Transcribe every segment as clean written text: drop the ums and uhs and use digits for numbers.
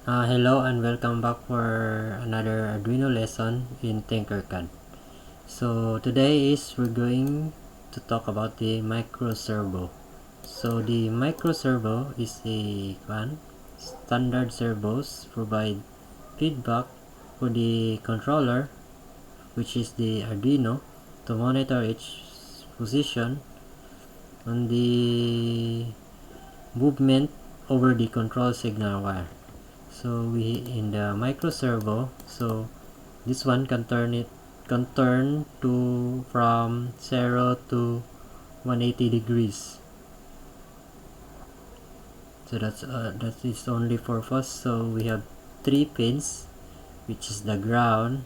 Hello and welcome back for another Arduino lesson in TinkerCAD. So today we're going to talk about the micro servo. So the micro servo is a standard servos provide feedback for the controller, which is the Arduino, to monitor its position on the movement over the control signal wire. So we in the micro servo, so this one can turn to from 0 to 180 degrees. So that is only for first. So we have 3 pins, which is the ground,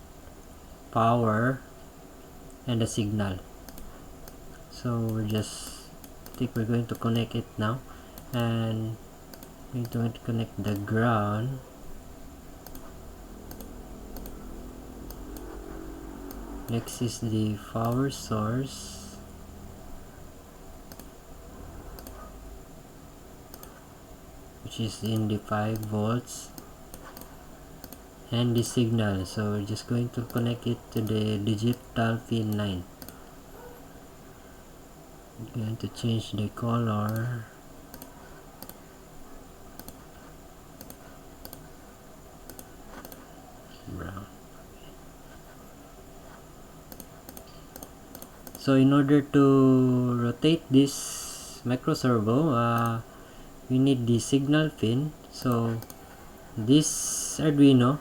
power, and the signal. So we're going to connect it now, and we're going to connect the ground. Next is the power source, which is in the 5 volts, and the signal. So we're just going to connect it to the digital pin 9. I'm going to change the color. Brown. So in order to rotate this micro servo, we need the signal pin. So this Arduino,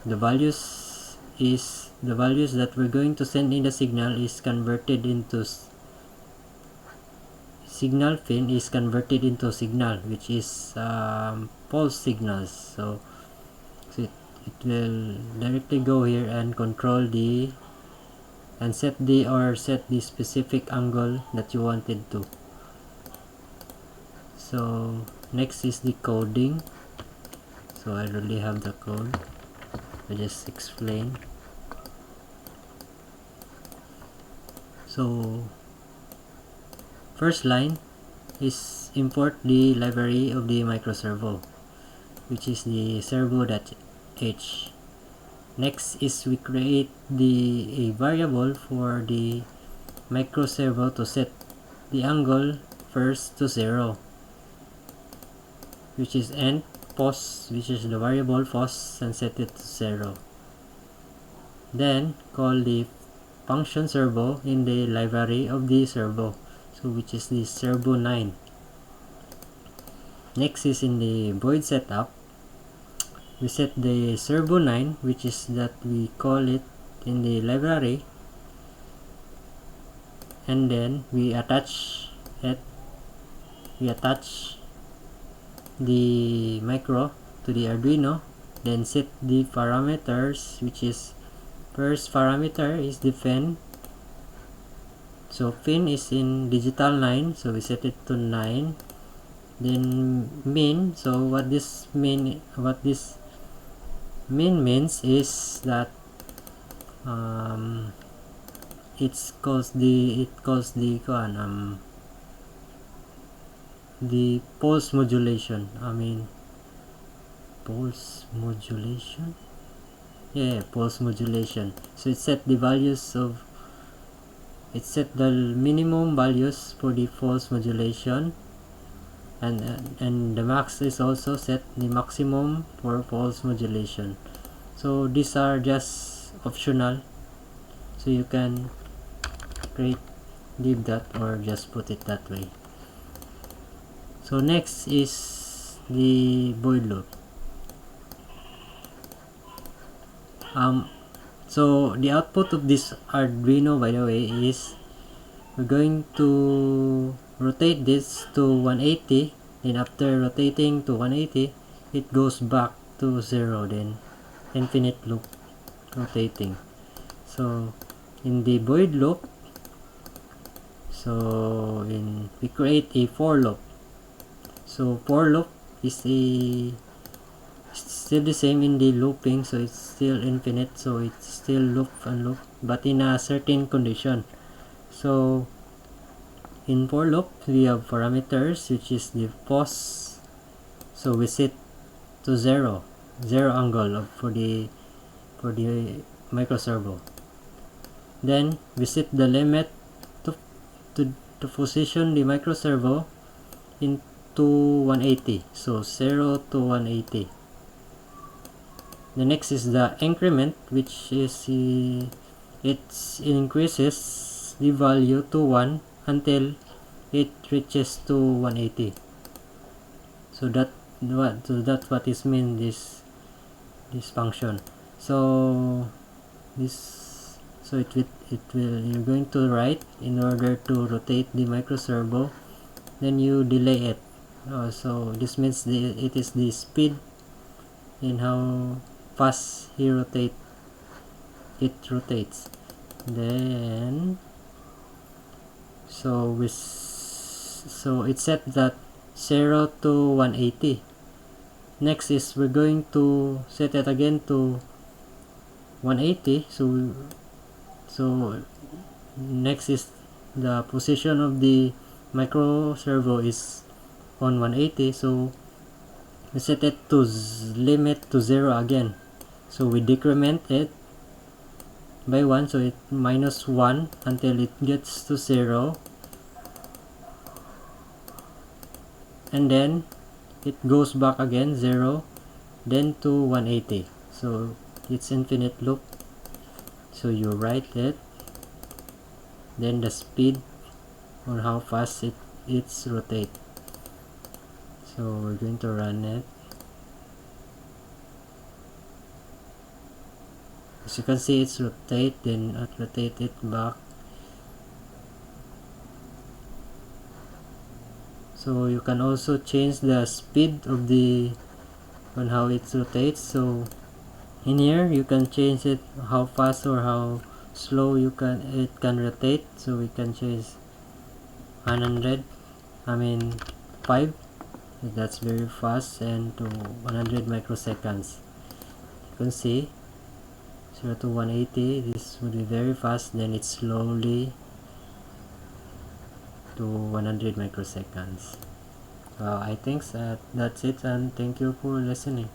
the values that we're going to send in the signal is converted into signal pin is converted into signal, which is pulse signals. So it will directly go here and control and set the specific angle that you wanted to. So next is the coding. So I already have the code. I just explain. So first line is import the library of the micro servo, which is the servo.h. Next is we create a variable for the micro servo to set the angle first to 0, which is end pos, which is the variable pos, and set it to 0. Then call the function servo in the library of the servo, so which is the servo 9. Next is in the void setup, we set the servo 9, which is that we call it in the library, and then we attach the micro to the Arduino, then set the parameters, which is first parameter is the fin. So fin is in digital 9, so we set it to 9. Then min, so what this min means is that it calls the pulse modulation. Pulse modulation. Pulse modulation. So it set the minimum values for the pulse modulation, and the max is also set the maximum for pulse modulation. So these are just optional, so you can leave that or just put it that way. So next is the void loop. So the output of this Arduino, by the way, is we're going to rotate this to 180. Then after rotating to 180, it goes back to 0. Then infinite loop rotating. So in the void loop, we create a for loop. So for loop is still the same in the looping, so it's still infinite, so it's still loop and loop, but in a certain condition. So in for loop we have parameters, which is the pos. So we set to zero angle for the micro servo. Then we set the limit to to position the micro servo into 180, so 0 to 180. The next is the increment, which is it increases the value to 1 until it reaches to 180. So that's what is mean this function. So it will you're going to write, in order to rotate the micro servo, then you delay it. So this means it is the speed in how fast it rotates. Then so it's set that 0 to 180. Next is we're going to set it again to 180. So next is the position of the micro servo is on 180, so we set it to limit to 0 again. So we decrement it by 1, so it minus 1 until it gets to 0, and then it goes back again 0, then to 180. So it's infinite loop. So you write it, then the speed or how fast it's rotate. So we're going to run it. As you can see, it's rotate, then rotate it back. So you can also change the speed of on how it rotates. So in here you can change it how fast or how slow it can rotate. So we can change 5, that's very fast, and to 100 microseconds. You can see 0 to 180, this would be very fast, then it's slowly to 100 microseconds. I think that's it, and thank you for listening.